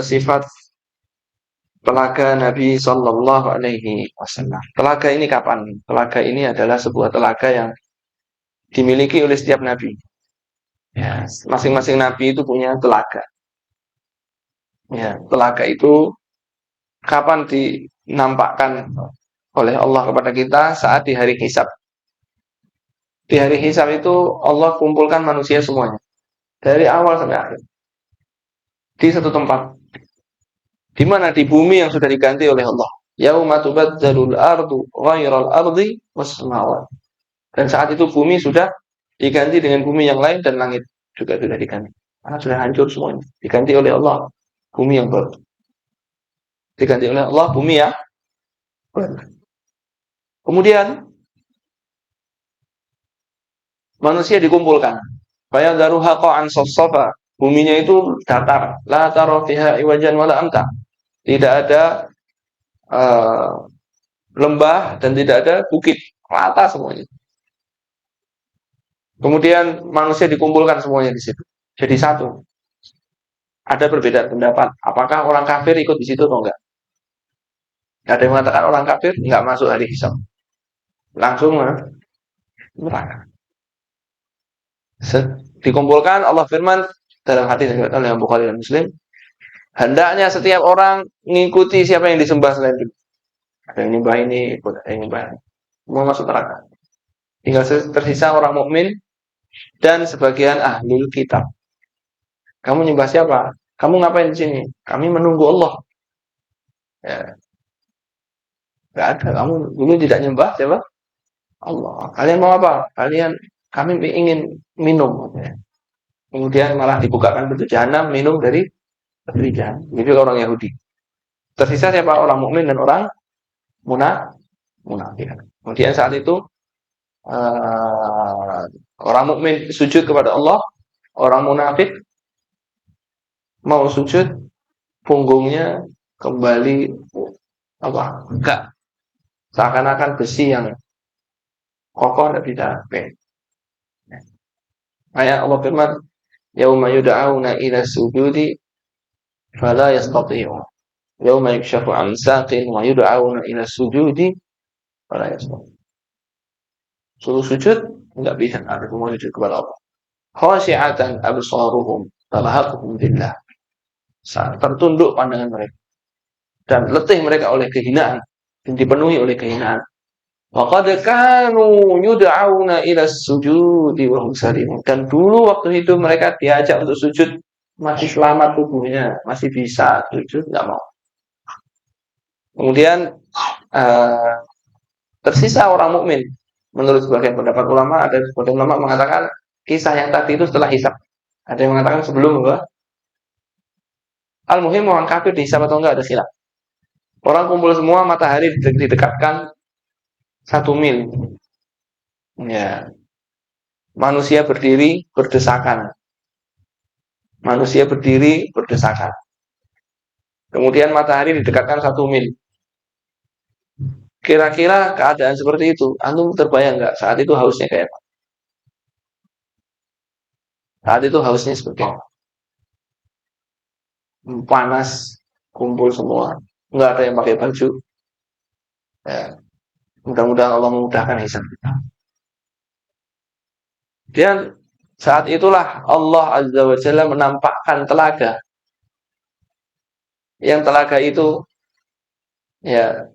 Sifat telaga Nabi Shallallahu Alaihi Wasallam. Telaga ini kapan? Telaga ini adalah sebuah telaga yang dimiliki oleh setiap nabi. Ya, masing-masing nabi itu punya telaga. Ya, telaga itu kapan dinampakkan oleh Allah kepada kita saat di hari hisab. Di hari hisab itu Allah kumpulkan manusia semuanya dari awal sampai akhir di satu tempat, di mana di bumi yang sudah diganti oleh Allah. Yauma tubaddalul ardu ghairal ardi was samawat. Dan saat itu bumi sudah diganti dengan bumi yang lain dan langit juga sudah diganti. Karena sudah hancur semuanya. Diganti oleh Allah bumi yang baru. Diganti oleh Allah bumi yang baru. Kemudian manusia dikumpulkan. Fayadharuha qa'an safsafa. Buminya itu datar. La tara fiha iwajan wala amta. Tidak ada lembah dan tidak ada bukit. Rata semuanya. Kemudian manusia dikumpulkan semuanya di situ. Jadi satu. Ada perbedaan pendapat. Apakah orang kafir ikut di situ atau enggak? Ada yang mengatakan orang kafir enggak masuk hari hisab. Langsung neraka. Dikumpulkan Allah firman dalam hadis yang diriwayatkan oleh Bukhari dan Muslim, hendaknya setiap orang mengikuti siapa yang disembah selain itu. Ada yang nyembah ini, ada yang nyembah ini. Semua masuk neraka. Tinggal tersisa orang mukmin dan sebagian ahlul kitab. Kamu nyembah siapa? Kamu ngapain di sini? Kami menunggu Allah. Ya, nggak ada. Kamu dulu tidak nyembah siapa? Allah. Kalian mau apa? Kami ingin minum. Ya. Kemudian malah dibukakan pintu jahanam, minum dari jahanam. Itu orang Yahudi. Tersisa siapa? Orang mukmin dan orang munafik. Kemudian saat itu orang mukmin sujud kepada Allah, orang munafik mau sujud, punggungnya kembali enggak, seakan-akan besi yang kokoh tidak bisa. Ayat Allah firman, yauma yud'auna ila sujudi fala yastati'u. Yauma yukshafu an saqin wa yud'auna ila sujudi fala yastati'u. Suruh sujud enggak bisa, ada semua sujud kepada Allah. Khashi'atan absaruhum tarhaquhum billah. Tertunduk pandangan mereka dan letih mereka oleh kehinaan dan dipenuhi oleh kehinaan. Waqad kanu yud'auna ila sujudi wa hum salimun. Dan dulu waktu hidup mereka diajak untuk sujud, masih selamat tubuhnya, masih bisa sujud, enggak mau. Kemudian tersisa orang mukmin. Menurut sebagian pendapat ulama, ada sebagian ulama mengatakan kisah yang tadi itu setelah hisab. Ada yang mengatakan sebelum bahwa al-muhim orang kafir dihisab atau enggak ada khilaf. Orang kumpul semua, matahari didekatkan 1 mil. Ya, manusia berdiri berdesakan. Manusia berdiri berdesakan. Kemudian matahari didekatkan 1 mil. Kira-kira keadaan seperti itu, antum terbayang nggak saat itu hausnya kayak apa? Saat itu hausnya seperti apa? Panas, kumpul semua, nggak ada yang pakai baju. Ya, mudah-mudahan Allah memudahkan hisab kita. Dan saat itulah Allah Azza wa Jalla menampakkan telaga. Yang telaga itu ya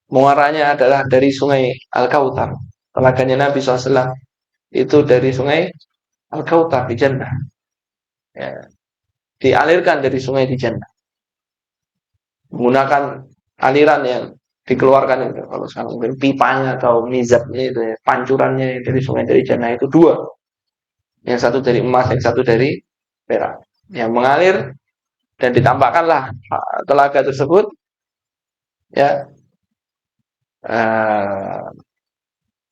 muaranya adalah dari sungai Al-Kautsar. Telaganya Nabi SAW itu dari sungai Al-Kautsar di Jannah. Ya, dialirkan dari sungai di Jannah. Menggunakan aliran yang dikeluarkan itu. Kalau sekarang mungkin pipanya atau mizabnya itu ya, pancurannya dari sungai dari Jannah itu dua. Yang satu dari emas, yang satu dari perak. Yang mengalir dan ditampakkanlah telaga tersebut ya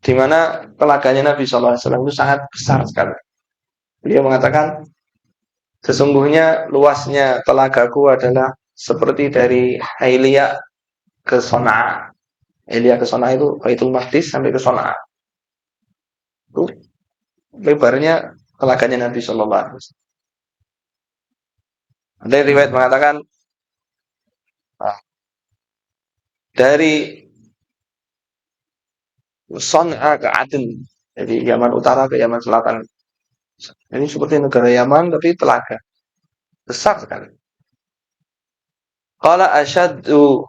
di mana telaganya Nabi SAW itu sangat besar sekali. Beliau mengatakan, sesungguhnya luasnya telagaku adalah seperti dari Ailia ke Son'a. Ailia ke Son'a itu Baitul Maqdis sampai ke Son'a. Itu lebarnya telaganya Nabi SAW. Ada riwayat mengatakan ah, dari Son'a ke Aden, jadi Yaman Utara ke Yaman Selatan. Ini seperti negara Yaman tapi telaga besar sekali. Qala asyaddu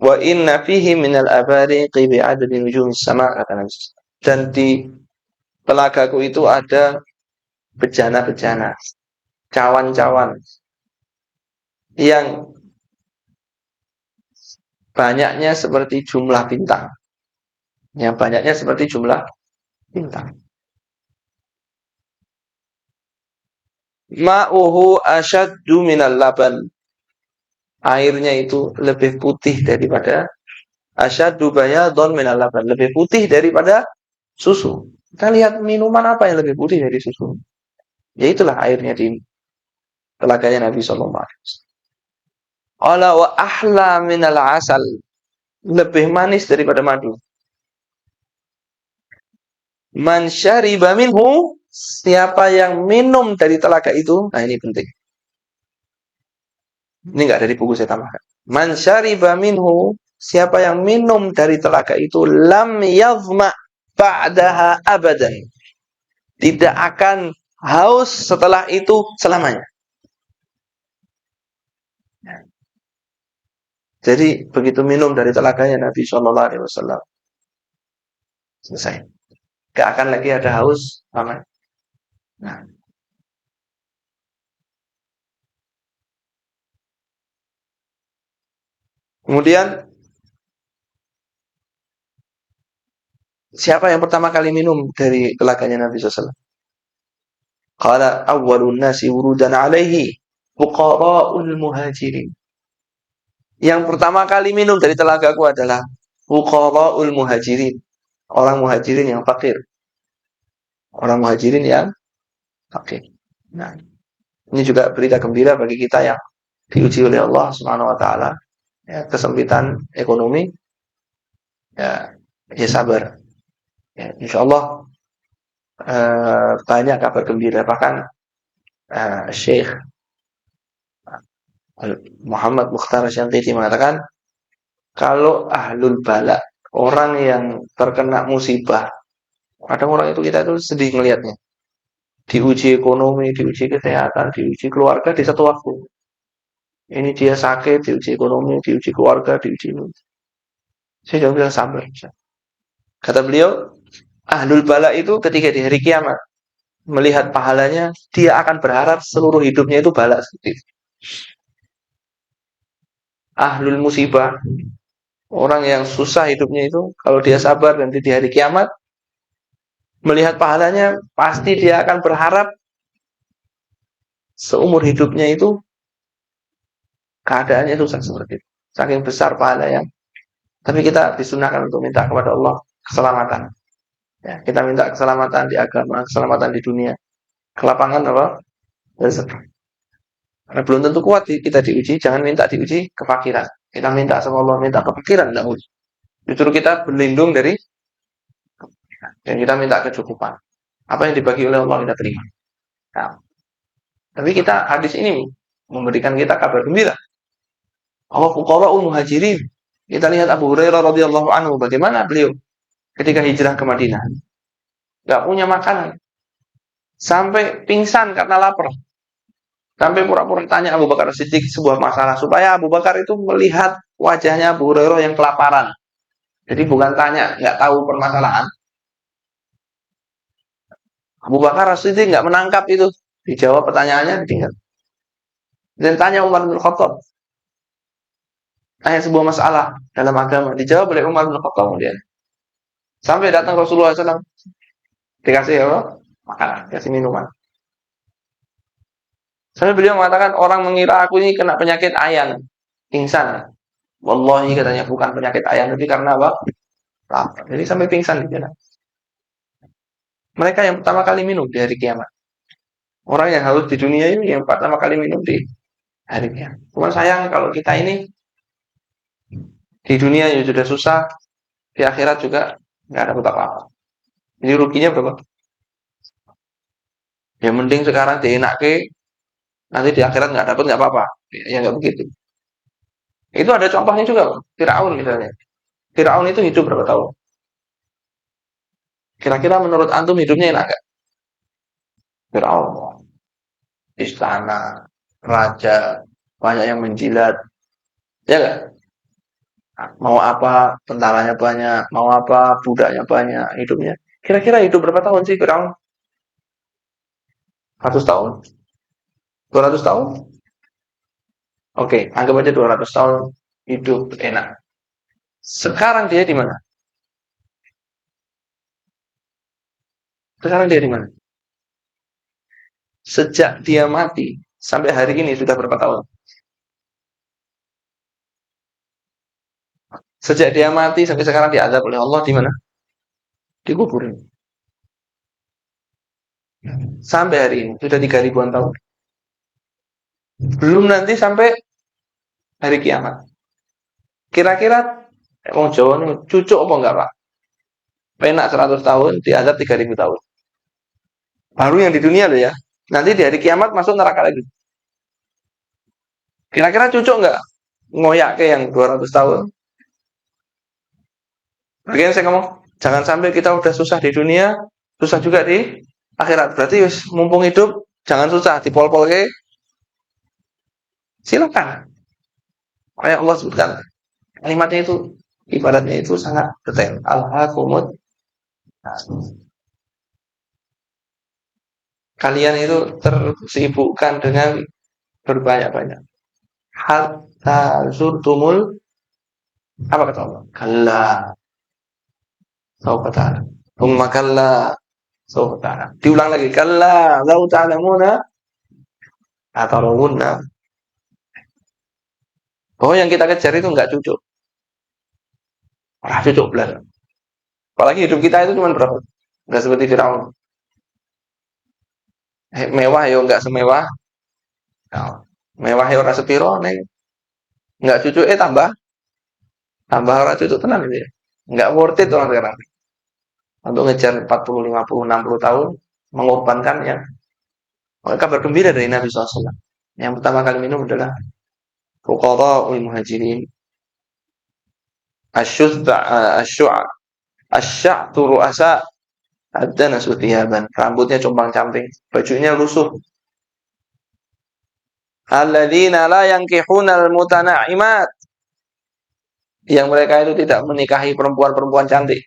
wa inna fihi minal abariqi bi'adadi nujumis sama, kata Nabi. Dan di telagaku itu ada bejana-bejana, cawan-cawan yang banyaknya seperti jumlah bintang. Yang banyaknya seperti jumlah bintang. Ma'uhu asyaddu minal laban. Airnya itu lebih putih daripada asyaddu bayadun minal laban. Lebih putih daripada susu. Kita lihat minuman apa yang lebih putih dari susu. Ya itulah airnya di telaganya Nabi Sallallahu Alaihi Wasallam. Ala wa ahla minal asal. Lebih manis daripada madu. Man syariba minhu, siapa yang minum dari telaga itu, nah ini penting. Ini enggak dari buku, saya tambahkan. Man syariba minhu, siapa yang minum dari telaga itu, lam yazma ba'daha abadan. Tidak akan haus setelah itu selamanya. Jadi begitu minum dari telaganya Nabi Shallallahu Alaihi Wasallam, selesai. Gak akan lagi ada haus, aman. Nah, kemudian siapa yang pertama kali minum dari telaganya Nabi SAW? Qala awwalun nasi wurudan alaihi fuqara'ul muhajirin. Yang pertama kali minum dari telagaku adalah fuqara'ul muhajirin. Orang muhajirin yang fakir. Orang muhajirin yang fakir. Nah, ini juga berita gembira bagi kita yang diuji oleh Allah Subhanahu wa taala, ya, kesempitan ekonomi, ya, ya sabar. Ya, insyaallah banyak kabar gembira, bahkan Syekh Muhammad Mukhtar Syantiti mengatakan kalau ahlul bala, orang yang terkena musibah, kadang orang itu kita itu sedih melihatnya, diuji ekonomi, diuji kesehatan, diuji keluarga di satu waktu. Ini dia sakit, diuji ekonomi, diuji keluarga, diuji ini. Saya jauh bilang sabar. Kata beliau, ahlul bala itu ketika di hari kiamat melihat pahalanya, dia akan berharap seluruh hidupnya itu bala seperti itu. Ahlul musibah, orang yang susah hidupnya itu, kalau dia sabar nanti di hari kiamat, melihat pahalanya, pasti dia akan berharap seumur hidupnya itu keadaannya susah seperti itu. Saking besar pahala yang, tapi kita disunahkan untuk minta kepada Allah keselamatan. Ya, kita minta keselamatan di agama, keselamatan di dunia, kelapangan apa? Rezeki. Karena belum tentu kuat kita diuji, jangan minta diuji kefakiran. Kita minta sama Allah, minta kefakiran, enggak uji. Justru kita berlindung dari, dan kita minta kecukupan. Apa yang dibagi oleh Allah kita terima. Nah, tapi kita hadis ini memberikan kita kabar gembira. Allah fuqara'ul muhajirin. Kita lihat Abu Hurairah radhiyallahu anhu, bagaimana beliau ketika hijrah ke Madinah. Enggak punya makanan. Sampai pingsan karena lapar. Sampai pura-pura tanya Abu Bakar Siddiq sebuah masalah supaya Abu Bakar itu melihat wajahnya Abu Hurairah yang kelaparan. Jadi bukan tanya, nggak tahu permasalahan. Abu Bakar Siddiq nggak menangkap itu. Dijawab pertanyaannya, ditinggal. Dan tanya Umar bin Khattab. Tanya sebuah masalah dalam agama. Dijawab oleh Umar bin Khattab kemudian. Sampai datang Rasulullah SAW. Dikasih apa? Makanan, dikasih minuman. Sampai beliau mengatakan, orang mengira aku ini kena penyakit ayan. Pingsan. Wallahi katanya bukan penyakit ayan, tapi karena apa? Lapar. Jadi sampai pingsan di jalan. Mereka yang pertama kali minum di hari kiamat. Orang yang harus di dunia ini yang pertama kali minum di hari kiamat. Cuman sayang kalau kita ini di dunia yang sudah susah, di akhirat juga nggak dapat apa-apa. Jadi ruginya berapa? Ya mending sekarang dienake, Nanti di akhirat nggak dapat nggak apa-apa. Ya nggak begitu. Itu ada contohnya juga, Firaun misalnya. Firaun itu hidup berapa tahun? Kira-kira menurut antum hidupnya enak nggak? Firaun, istana, raja, banyak yang menjilat, ya nggak? Mau apa tentaranya banyak, mau apa budaknya banyak, hidupnya. Kira-kira hidup berapa tahun sih Firaun? 100 tahun? 200 tahun? Oke, anggap aja 200 tahun hidup enak. Sekarang dia di mana? Sekarang dia di mana? Sejak dia mati sampai hari ini sudah berapa tahun? Sejak dia mati sampai sekarang diazab oleh Allah di mana? Dikuburin. Sampai hari ini sudah 3.000-an tahun. Belum nanti sampai hari kiamat. Kira-kira wong Jawa ini cucuk apa enggak, Pak? Penak 100 tahun, diazab 3.000 tahun. Baru yang di dunia loh ya. Nanti di hari kiamat masuk neraka lagi. Kira-kira cucuk enggak? Ngoyak ke yang 200 tahun. Bagian saya ngomong, jangan sampai kita udah susah di dunia, susah juga di akhirat. Berarti mumpung hidup, jangan susah, dipol-pol ke. Silakan. Kayak Allah sebutkan, kalimatnya itu, ibaratnya itu sangat detail. Alhaakumut. Kalian itu tersibukkan dengan berbanyak-banyak. Hatta zurtumul, apa kata Allah? Kalla, saufa ta'lam. Umma kalla, saufa ta'lam. Diulang lagi, kalla, lau ta'lamuna, atarawunna. Oh, yang kita kejar itu enggak cucuk. Cucuk belar. Apalagi hidup kita itu cuma berapa? Enggak seperti Firaun. Mewah ya enggak semewah. Nah, mewah ya ora sepiro neng. Enggak cucuk tambah ora cucuk tenan gitu ya. Enggak worth it orang sekarang. Untuk ngejar 40, 50, 60 tahun mengorbankan ya. Kabar gembira dari Nabi SAW. Yang pertama kali minum adalah fuqara'ul muhajirin asyudda asyu'a asy'atu ru'asa ada nasutiyaban. Rambutnya compang-camping, bajunya lusuh. Alladzina la yankihunal mutana'imat. Yang mereka itu tidak menikahi perempuan-perempuan cantik.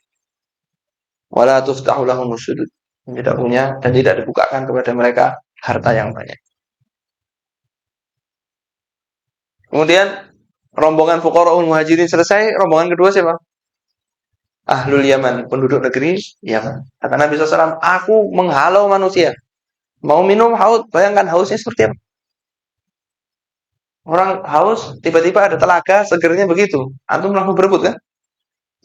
Wala tuftahu lahumus sudud. Tidak punya dan tidak dibukakan kepada mereka harta yang banyak. Kemudian rombongan fuqara'ul muhajirin selesai, rombongan kedua siapa? Ahlul Yaman, penduduk negeri Yaman. Kata Nabi SAW, aku menghalau manusia. Mau minum haus, bayangkan hausnya seperti apa? Orang haus, tiba-tiba ada telaga, segernya begitu. Antum langsung berebut kan?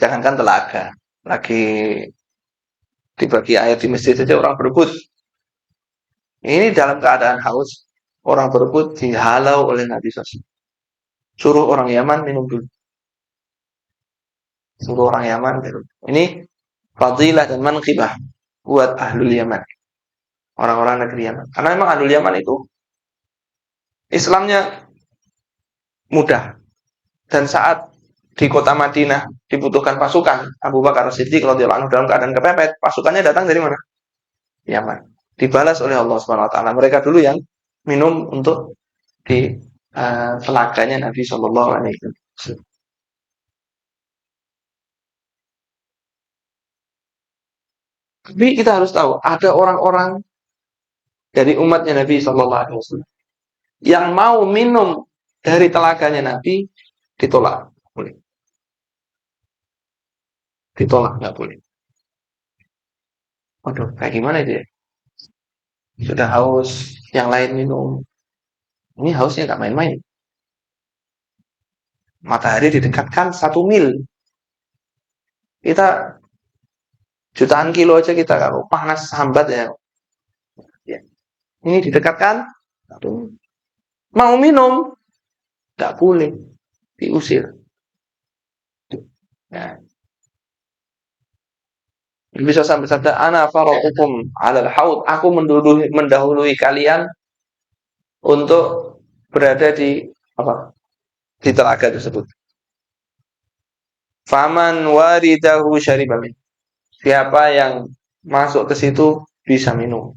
Jangankan telaga, lagi dibagi air di masjid saja orang berebut. Ini dalam keadaan haus, orang berebut dihalau oleh Nabi SAW. Suruh orang Yaman minum dulu. Suruh orang Yaman minum. Ini fadilah dan manqibah buat ahlul Yaman. Orang-orang negeri Yaman. Karena memang ahlul Yaman itu Islamnya mudah. Dan saat di kota Madinah dibutuhkan pasukan, Abu Bakar Siddiq radhiyallahu anhu dalam keadaan kepepet, pasukannya datang dari mana? Yaman. Dibalas oleh Allah Subhanahu wa taala. Mereka dulu yang minum untuk di telaganya Nabi Shallallahu alaihi wasallam. Tapi kita harus tahu, ada orang-orang dari umatnya Nabi Shallallahu alaihi wasallam yang mau minum dari telaganya Nabi ditolak. Boleh. Ditolak nggak boleh. Waduh, kayak gimana itu ya? Sudah haus, yang lain minum. Ini hausnya nggak main-main. Matahari didekatkan 1 mil. Kita jutaan kilo aja kita kalau panas sambat ya. Ya. Ini didekatkan, mau minum, nggak boleh, diusir. Ya. Bisa sampai sabda, ana faroqukum alal haud. Aku mendahului kalian untuk berada di apa? Di telaga tersebut. Faman waridahu syaribamin. Siapa yang masuk ke situ bisa minum.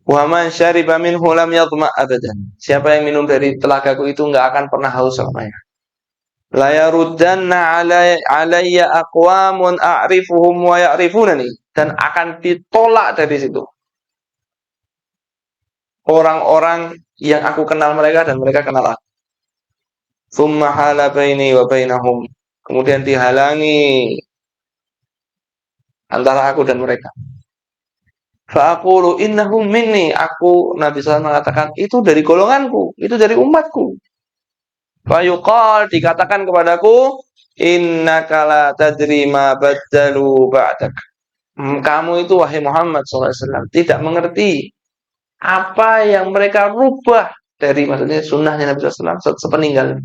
Waman syariba minhu lam yadma abadan. Siapa yang minum dari telagaku itu enggak akan pernah haus selamanya. La yaruddanna alayya aqwamun a'rifuhum wa ya'rifunani, dan akan ditolak dari situ orang-orang yang aku kenal mereka dan mereka kenal aku. Tsumma hala baini wa bainahum. Kemudian dihalangi antara aku dan mereka. Fa'aqulu innahum minni. Aku Nabi SAW mengatakan itu dari golonganku, itu dari umatku. Fayuqal, dikatakan kepadaku, innaka la tadri ma baddalu ba'dak. Kamu itu wahai Muhammad SAW tidak mengerti apa yang mereka rubah dari, maksudnya sunnahnya Nabi SAW sepeninggal.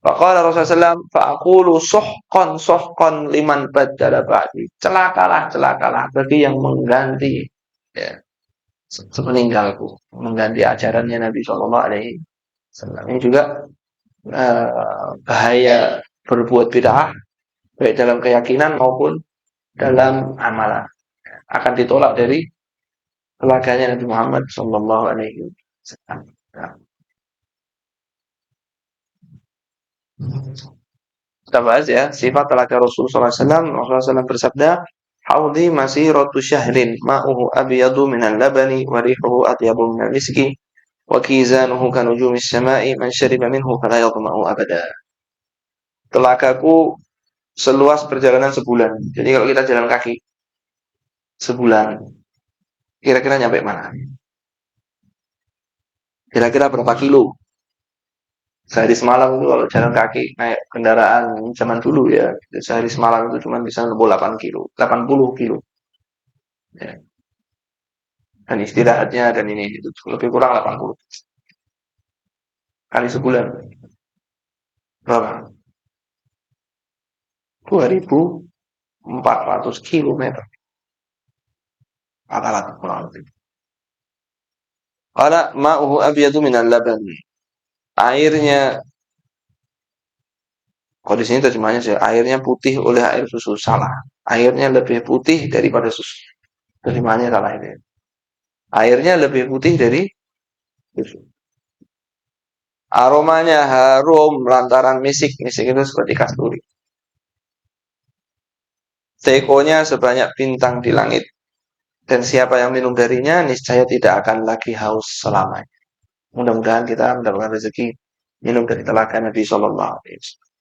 Faqala Rasulullah SAW, fa'aqulu suhqan suhqan liman baddala ba'di. Celakalah, celakalah bagi yang mengganti, ya, sepeninggalku, mengganti ajarannya Nabi SAW. Ini juga bahaya berbuat bid'ah, baik dalam keyakinan maupun dalam amalan, akan ditolak dari telaganya Nabi Muhammad Sallallahu Alaihi Wasallam. Kita bahas ya sifat telaga Rasul Sallallahu Alaihi Wasallam. Rasulullah SAW bersabda, "Haudi masiratu syahrin, ma'uhu abyadu minal labani, wa rihuhu atyabu minal miski, wa kizanuhu kanujumis sama'i, man syariba minhu fala yadma'u abada." Telagaku seluas perjalanan sebulan. Jadi kalau kita jalan kaki sebulan, kira-kira nyampe mana? Kira-kira berapa kilo? Sehari semalam itu kalau jalan kaki naik kendaraan zaman dulu ya, sehari semalam itu cuma bisa nempuh 8 kilo, 80 kilo. Ya. Dan istirahatnya dan ini itu lebih kurang 80 kali sebulan. Berapa? 2.400 kilometer. Rata-rata kurang lebih. Qala ma'uhu abyadu minal laban. Airnya, kalau di sini terjemahnya sih airnya putih oleh air susu. Salah. Airnya lebih putih daripada susu. Terjemahannya salah ini. Airnya lebih putih dari susu. Aromanya harum lantaran misik. Misik itu seperti kasturi. Tekonya sebanyak bintang di langit. Dan siapa yang minum darinya niscaya tidak akan lagi haus selamanya. Mudah-mudahan kita mendapatkan rezeki minum dari telaga Nabi Sallallahu Alaihi Wasallam.